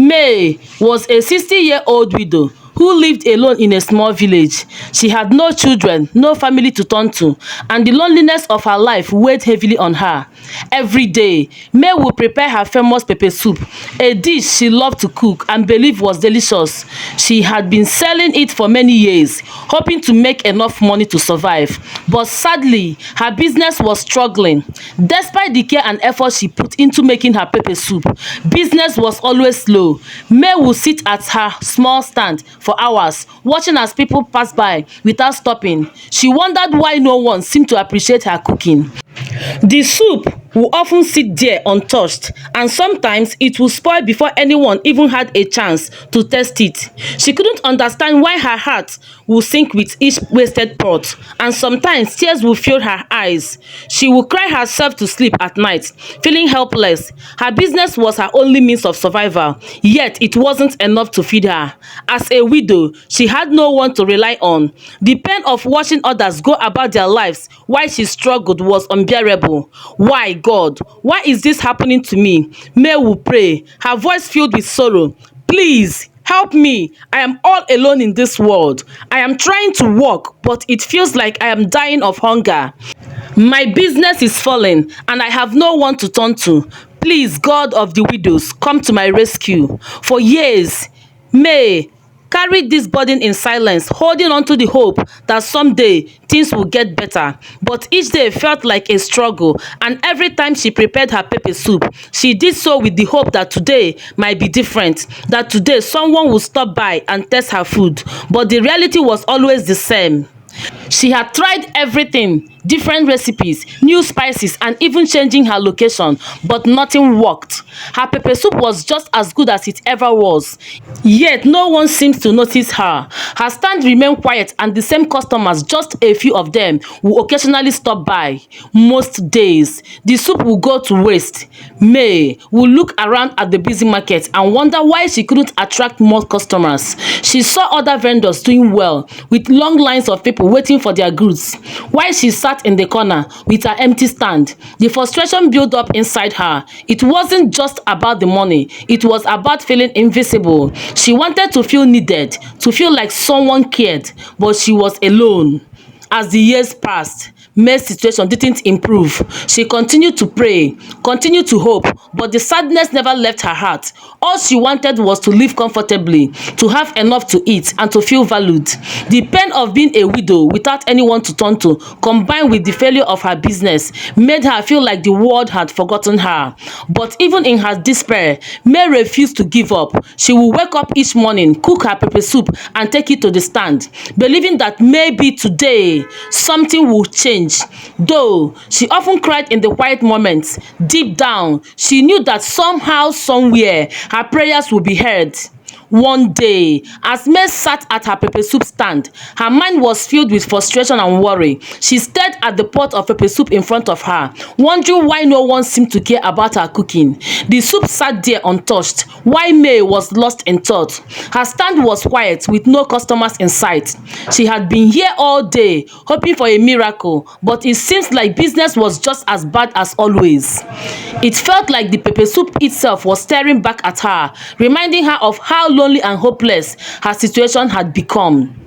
May was a 60-year-old widow who lived alone in a small village. She had no children, no family to turn to, and the loneliness of her life weighed heavily on her. Every day, May would prepare her famous pepper soup, a dish she loved to cook and believed was delicious. She had been selling it for many years, hoping to make enough money to survive. But sadly, her business was struggling. Despite the care and effort she put into making her pepper soup, business was always slow. May would sit at her small stand for hours, watching as people pass by without stopping. She wondered why no one seemed to appreciate her cooking. The soup will often sit there untouched, and sometimes it will spoil before anyone even had a chance to taste it. She couldn't understand why her heart would sink with each wasted pot, and sometimes tears would fill her eyes. She would cry herself to sleep at night, feeling helpless. Her business was her only means of survival, yet it wasn't enough to feed her. As a widow, she had no one to rely on. The pain of watching others go about their lives while she struggled was unbearable. Why, God? Why is this happening to me? May will pray, her voice filled with sorrow. Please help me. I am all alone in this world. I am trying to walk, but it feels like I am dying of hunger. My business is falling, and I have no one to turn to. Please, God of the widows, come to my rescue. For years, May carried this burden in silence, holding on to the hope that someday things will get better. But each day felt like a struggle, and every time she prepared her pepper soup, she did so with the hope that today might be different, that today someone will stop by and test her food. But the reality was always the same. She had tried everything, different recipes, new spices, and even changing her location, but nothing worked. Her pepper soup was just as good as it ever was, yet no one seemed to notice her. Her stand remained quiet, and the same customers, just a few of them, would occasionally stop by. Most days, the soup would go to waste. May would look around at the busy market and wonder why she couldn't attract more customers. She saw other vendors doing well, with long lines of people waiting for their goods, while she sat in the corner with her empty stand. The frustration built up inside her. It wasn't just about the money, it was about feeling invisible. She wanted to feel needed, to feel like someone cared, but she was alone. As the years passed, May's situation didn't improve. She continued to pray, continued to hope, but the sadness never left her heart. All she wanted was to live comfortably, to have enough to eat, and to feel valued. The pain of being a widow without anyone to turn to, combined with the failure of her business, made her feel like the world had forgotten her. But even in her despair, May refused to give up. She would wake up each morning, cook her pepper soup, and take it to the stand, believing that maybe today something will change. Though she often cried in the quiet moments, deep down, she knew that somehow, somewhere, her prayers would be heard. One day, as May sat at her pepper soup stand, her mind was filled with frustration and worry. She stared at the pot of pepper soup in front of her, wondering why no one seemed to care about her cooking. The soup sat there untouched, while May was lost in thought. Her stand was quiet, with no customers in sight. She had been here all day, hoping for a miracle, but it seems like business was just as bad as always. It felt like the pepper soup itself was staring back at her, reminding her of how lonely and hopeless her situation had become.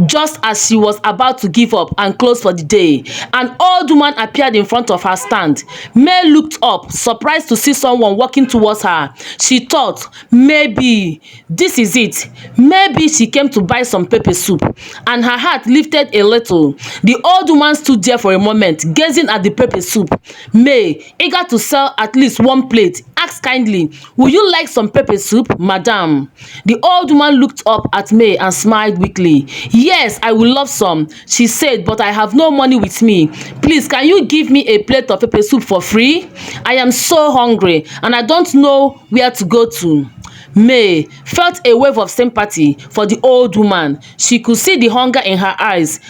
Just as she was about to give up and close for the day, an old woman appeared in front of her stand. May looked up, surprised to see someone walking towards her. She thought, maybe this is it. Maybe she came to buy some pepper soup, and her heart lifted a little. The old woman stood there for a moment, gazing at the pepper soup. May, eager to sell at least one plate, asked kindly, "Would you like some pepper soup, madam?" The old woman looked up at May and smiled weakly. "Yes, I would love some," she said, "but I have no money with me. Please, can you give me a plate of pepper soup for free? I am so hungry and I don't know where to go to." May felt a wave of sympathy for the old woman. She could see the hunger in her eyes,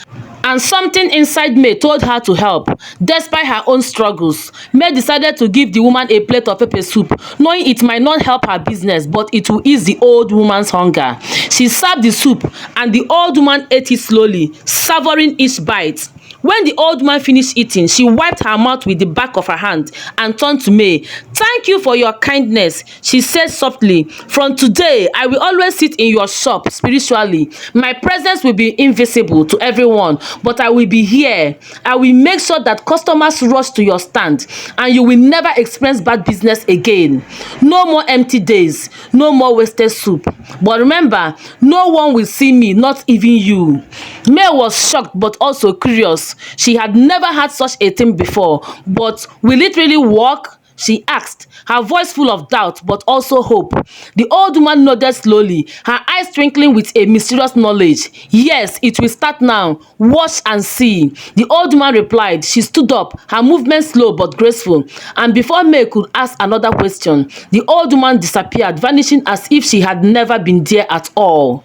and something inside May told her to help. Despite her own struggles, May decided to give the woman a plate of pepper soup, knowing it might not help her business, but it will ease the old woman's hunger. She served the soup, and the old woman ate it slowly, savoring each bite. When the old man finished eating, she wiped her mouth with the back of her hand and turned to May. "Thank you for your kindness," she said softly. "From today, I will always sit in your shop spiritually. My presence will be invisible to everyone, but I will be here. I will make sure that customers rush to your stand, and you will never experience bad business again. No more empty days, no more wasted soup. But remember, no one will see me, not even you." May was shocked but also curious. She had never had such a thing before. "But will it really work?" she asked, her voice full of doubt but also hope. The old woman nodded slowly, her eyes twinkling with a mysterious knowledge. "Yes, it will start now. Watch and see." The old woman replied. She stood up, her movement slow but graceful, and before May could ask another question, the old woman disappeared, vanishing as if she had never been there at all.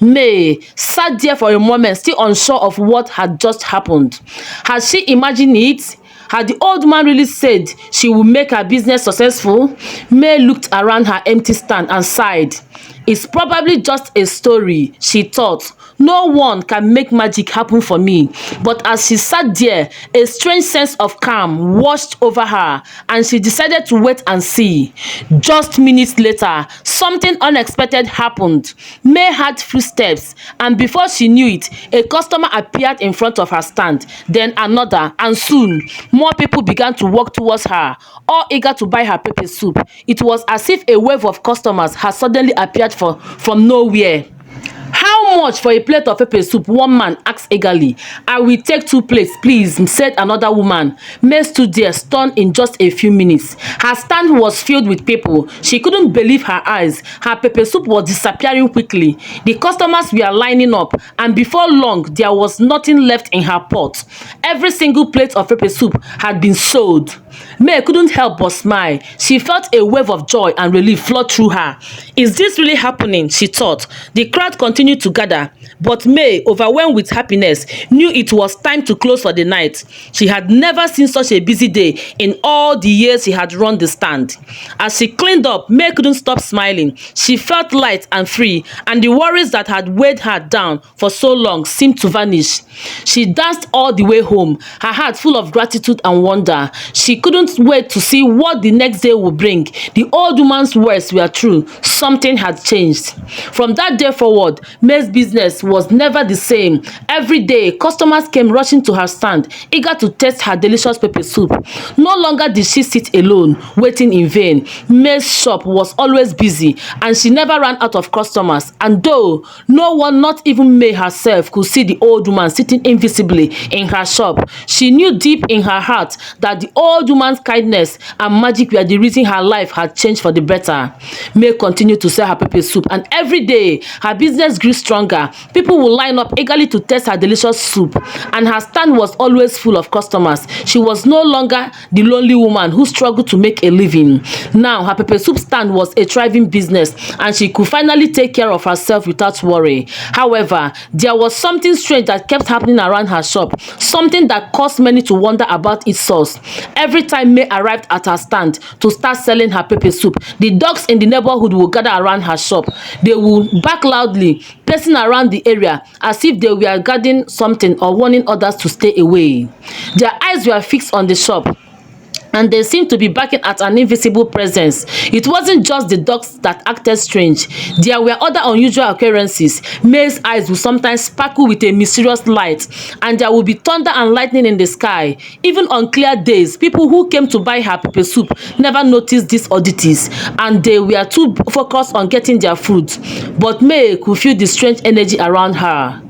May sat there for a moment, still unsure of what had just happened. Had she imagined it? Had the old man really said she would make her business successful? May looked around her empty stand and sighed. "It's probably just a story," she thought. "No one can make magic happen for me." But as she sat there, a strange sense of calm washed over her, and she decided to wait and see. Just minutes later, something unexpected happened. May heard footsteps, and before she knew it, a customer appeared in front of her stand, then another, and soon more people began to walk towards her, all eager to buy her pepper soup. It was as if a wave of customers had suddenly appeared from nowhere. "How much for a plate of pepper soup?" one man asked eagerly. "I will take 2 plates, please," said another woman. May stood there, stunned in just a few minutes. Her stand was filled with people. She couldn't believe her eyes. Her pepper soup was disappearing quickly. The customers were lining up, and before long, there was nothing left in her pot. Every single plate of pepper soup had been sold. May couldn't help but smile. She felt a wave of joy and relief flow through her. "Is this really happening?" she thought. The crowd continued to gather, but May, overwhelmed with happiness, knew it was time to close for the night. She had never seen such a busy day in all the years she had run the stand. As she cleaned up, May couldn't stop smiling. She felt light and free, and the worries that had weighed her down for so long seemed to vanish. She danced all the way home, her heart full of gratitude and wonder. She couldn't wait to see what the next day would bring. The old woman's words were true. Something had changed. From that day forward, May's business was never the same. Every day, customers came rushing to her stand, eager to taste her delicious pepper soup. No longer did she sit alone, waiting in vain. May's shop was always busy, and she never ran out of customers. And though no one, not even May herself, could see the old woman sitting invisibly in her shop, she knew deep in her heart that the old woman's kindness and magic were the reason her life had changed for the better. May continued to sell her pepper soup, and every day her business grew stronger. People would line up eagerly to taste her delicious soup, and her stand was always full of customers. She was no longer the lonely woman who struggled to make a living. Now her pepper soup stand was a thriving business, and she could finally take care of herself without worry. However, there was something strange that kept happening around her shop, something that caused many to wonder about its source. Every time May arrived at her stand to start selling her pepper soup, the dogs in the neighborhood would gather around her shop. They would bark loudly, pacing around the area as if they were guarding something or warning others to stay away. Their eyes were fixed on the shop, and they seemed to be barking at an invisible presence. It wasn't just the dogs that acted strange. There were other unusual occurrences. May's eyes would sometimes sparkle with a mysterious light, and there would be thunder and lightning in the sky. Even on clear days, people who came to buy her pepper soup never noticed these oddities, and they were too focused on getting their food. But May could feel the strange energy around her.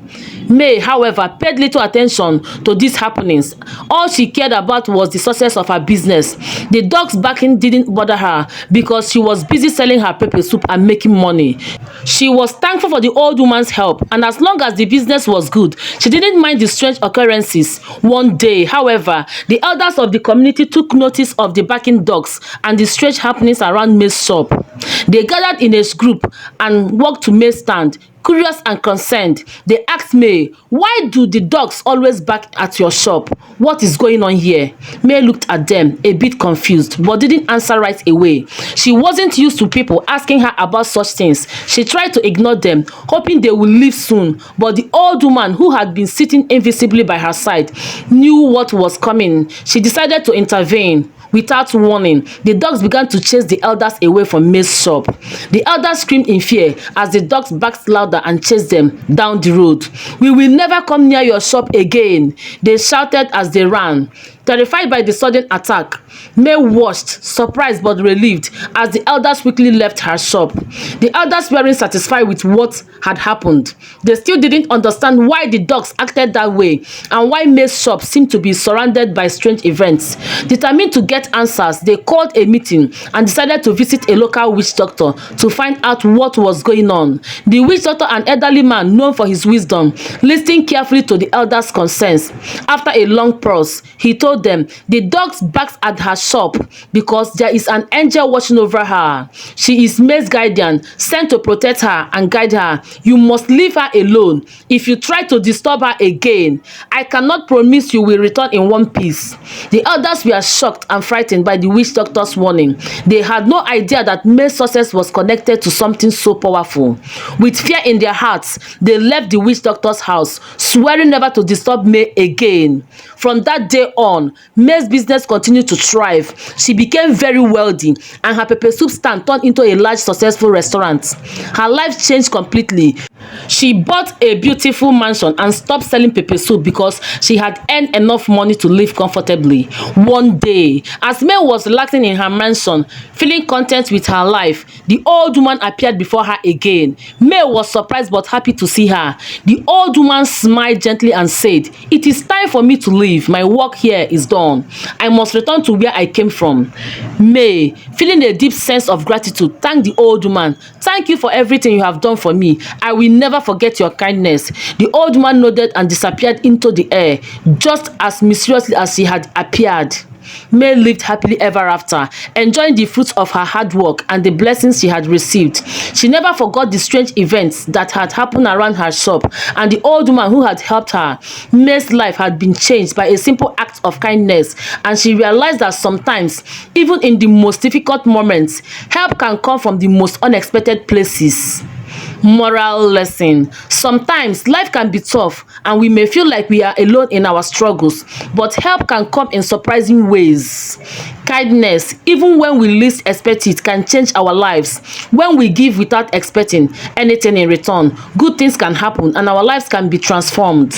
May, however, paid little attention to these happenings. All she cared about was the success of her business. The dogs barking didn't bother her because she was busy selling her pepper soup and making money. She was thankful for the old woman's help, and as long as the business was good, she didn't mind the strange occurrences. One day, however, the elders of the community took notice of the barking dogs and the strange happenings around May's shop. They gathered in a group and walked to May's stand, Curious and concerned, they asked May, "Why do the dogs always bark at your shop? What is going on here?" May looked at them, a bit confused, but didn't answer right away. She wasn't used to people asking her about such things. She tried to ignore them, hoping they would leave soon, but the old woman who had been sitting invisibly by her side knew what was coming. She decided to intervene. Without warning, the dogs began to chase the elders away from May's shop. The elders screamed in fear as the dogs barked louder and chased them down the road. "We will never come near your shop again," they shouted as they ran. Terrified by the sudden attack, May watched, surprised but relieved, as the elders quickly left her shop. The elders weren't satisfied with what had happened. They still didn't understand why the dogs acted that way and why May's shop seemed to be surrounded by strange events. Determined to get answers, they called a meeting and decided to visit a local witch doctor to find out what was going on. The witch doctor, an elderly man known for his wisdom, listened carefully to the elders' concerns. After a long pause, he told them the dogs barked at her shop because there is an angel watching over her. She is May's guardian, sent to protect her and guide her. You must leave her alone. If you try to disturb her again, I cannot promise you will return in one piece. The elders were shocked and frightened by the witch doctor's warning. They had no idea that May's success was connected to something so powerful. With fear in their hearts, they left the witch doctor's house, swearing never to disturb May again. From that day on, May's business continued to thrive. She became very wealthy, and her pepper soup stand turned into a large, successful restaurant. Her life changed completely. She bought a beautiful mansion and stopped selling pepper soup because she had earned enough money to live comfortably. One day, as May was relaxing in her mansion, feeling content with her life, the old woman appeared before her again. May was surprised but happy to see her. The old woman smiled gently and said, "It is time for me to leave. My work here is done. I must return to where I came from." May, feeling a deep sense of gratitude, thanked the old woman. "Thank you for everything you have done for me. I will never forget your kindness." The old woman nodded and disappeared into the air, just as mysteriously as she had appeared. May lived happily ever after, enjoying the fruits of her hard work and the blessings she had received. She never forgot the strange events that had happened around her shop and the old woman who had helped her. May's life had been changed by a simple act of kindness, and she realized that sometimes, even in the most difficult moments, help can come from the most unexpected places. Moral lesson: sometimes life can be tough and we may feel like we are alone in our struggles, but help can come in surprising ways. Kindness, even when we least expect it, can change our lives. When we give without expecting anything in return, good things can happen and our lives can be transformed.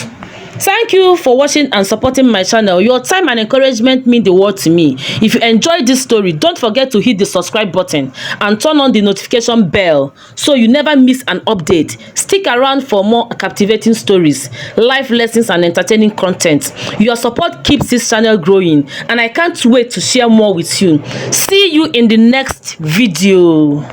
Thank you for watching and supporting my channel. Your time and encouragement mean the world to me. If you enjoyed this story, don't forget to hit the subscribe button and turn on the notification bell so you never miss an update. Stick around for more captivating stories, life lessons, and entertaining content. Your support keeps this channel growing, and I can't wait to share more with you. See you in the next video.